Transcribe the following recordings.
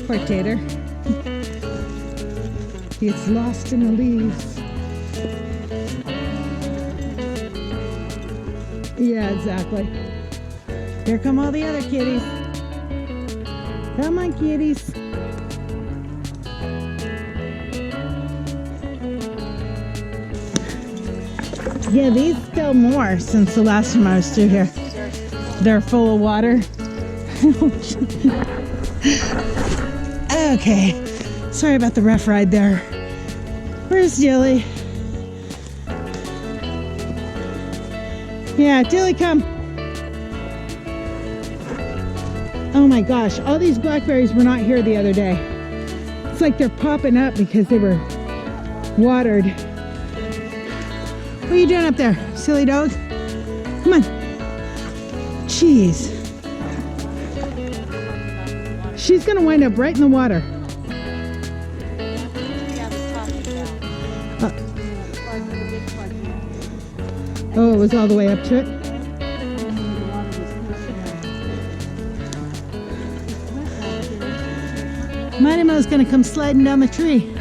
Poor Tater. He gets lost in the leaves. Yeah, exactly. Here come all the other kitties. Come on, kitties. Yeah, these still more since the last time I was through here. They're full of water. Okay. Sorry about the rough ride there. Where's Dilly? Yeah, Dilly, come. Oh my gosh, all these blackberries were not here the other day. It's like they're popping up because they were watered. What are you doing up there, silly dog? Come on. Jeez. She's gonna wind up right in the water. Oh, it was all the way up to it? Mighty Mo's gonna come sliding down the tree.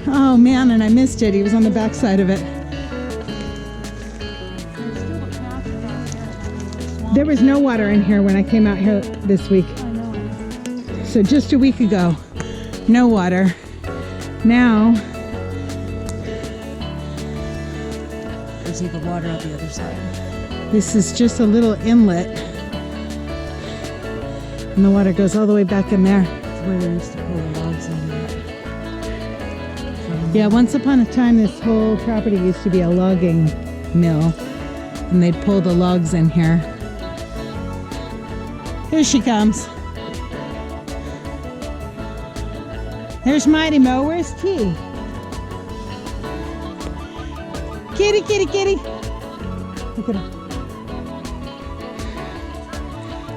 Oh man, and I missed it. He was on the back side of it. There was no water in here when I came out here this week. So just a week ago, no water. Now, you see the water out the other side. this is just a little inlet. And the water goes all the way back in there. It's where they used to pull the logs in there. Yeah, once upon a time, this whole property used to be a logging mill. And they'd pull the logs in here. Here she comes. There's Mighty Mo. Where's T? Kitty, kitty, kitty. Look at her.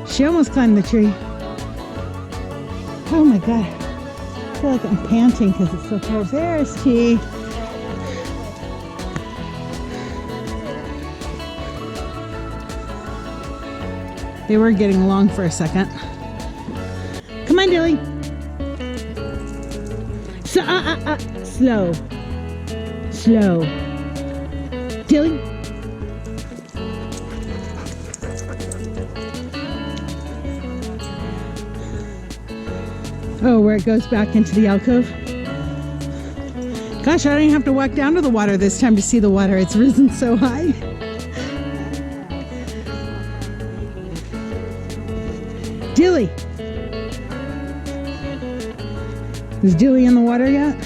She almost climbed the tree. Oh my God. I feel like I'm panting because it's so cold. There's T. They were getting along for a second. Come on, Dilly. So, slow. Slow. Dilly. Oh, where it goes back into the alcove. Gosh, I don't even have to walk down to the water this time to see the water. It's risen so high. Dilly. Is Dilly in the water yet?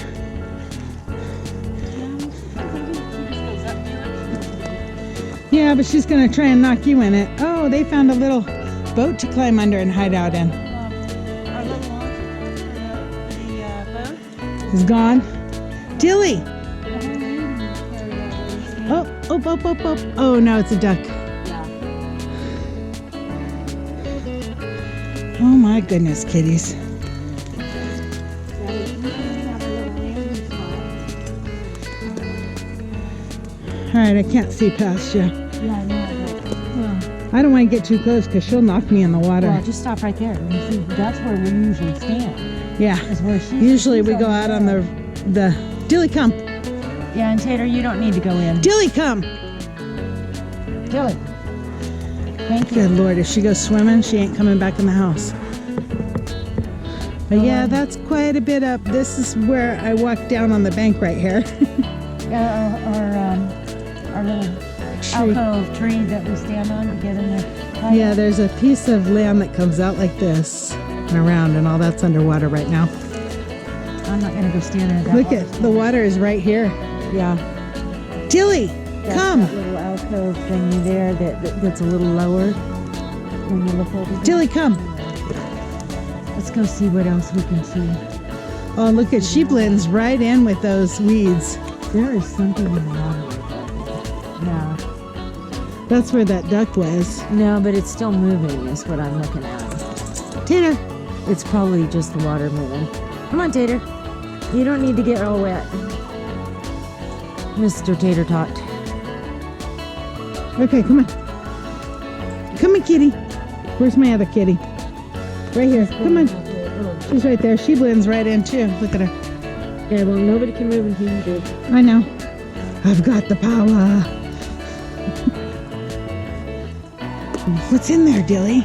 Yeah, but she's gonna try and knock you in it. Oh, they found a little boat to climb under and hide out in. Our little launch for the boat Is gone. Dilly! Oh, oh, oh, oh, oh. Oh, no, it's a duck. Oh my goodness, kitties. All right, I can't see past you. Yeah, I know. I don't want to get too close because she'll knock me in the water. Well, just stop right there. You see, that's where we usually stand. Yeah. Is where she's, Usually we go out on the Dilly, come. Yeah, and Tater, you don't need to go in. Dilly, come. Dilly. Thank you. Good Lord, if she goes swimming, she ain't coming back in the house. But yeah, that's quite a bit up. This is where I walk down on the bank right here. Our little alcove tree that we stand on to get in there. Yeah, there's a piece of land that comes out like this and around, and all that's underwater right now. I'm not going to go stand in that. Look at the water is right here. Yeah. Dilly, That's come. that little alcove thingy there that's a little lower when you look over there. Dilly, come. Let's go see what else we can see. Oh, look at, she blends right in with those weeds. There is something in the water. No. That's where that duck was. No, but it's still moving is what I'm looking at. Tater. It's probably just the water moving. Come on, Tater. You don't need to get all wet, Mr. Tater Tot. Okay, come on. Come on, kitty. Where's my other kitty? Right here. Come on. She's right there. She blends right in too. Look at her. Yeah, well, nobody can move until you do. I know. I've got the power. What's in there, Dilly?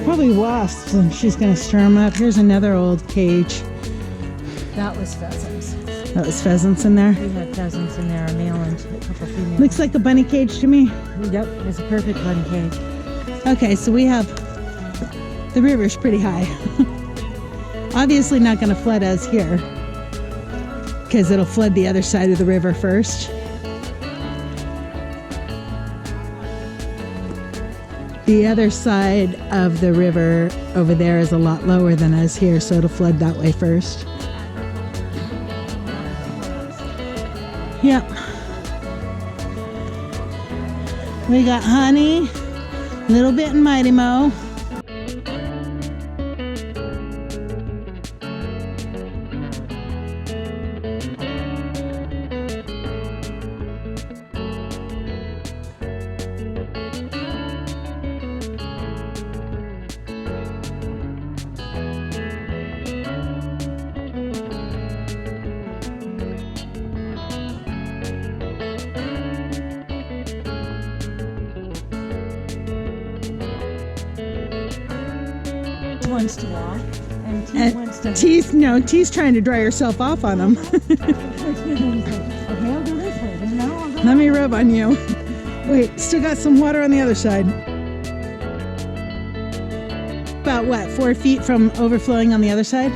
Probably wasps, and she's gonna stir them up. Here's another old cage. That was pheasants. That was pheasants in there. We had pheasants in there, a male and a couple females. Looks like a bunny cage to me. Yep, it's a perfect bunny cage. Okay, so we have, the river's pretty high. Obviously not gonna flood us here, because it'll flood the other side of the river first. The other side of the river over there is a lot lower than us here, so it'll flood that way first. Yep. We got Honey, Little Bit and Mighty Mo. Wants to walk, and T wants to. T's trying to dry herself off on him. Okay, I'll go this way. Then now I'll go. Let me rub on you. Wait, still got some water on the other side. About what, 4 feet from overflowing on the other side?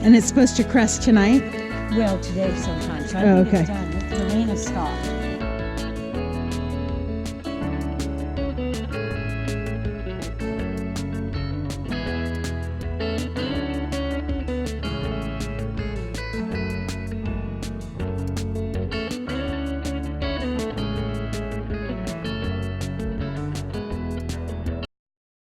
And it's supposed to crest tonight? Well, today sometime. So I Oh, think okay. it's done. The rain has stopped.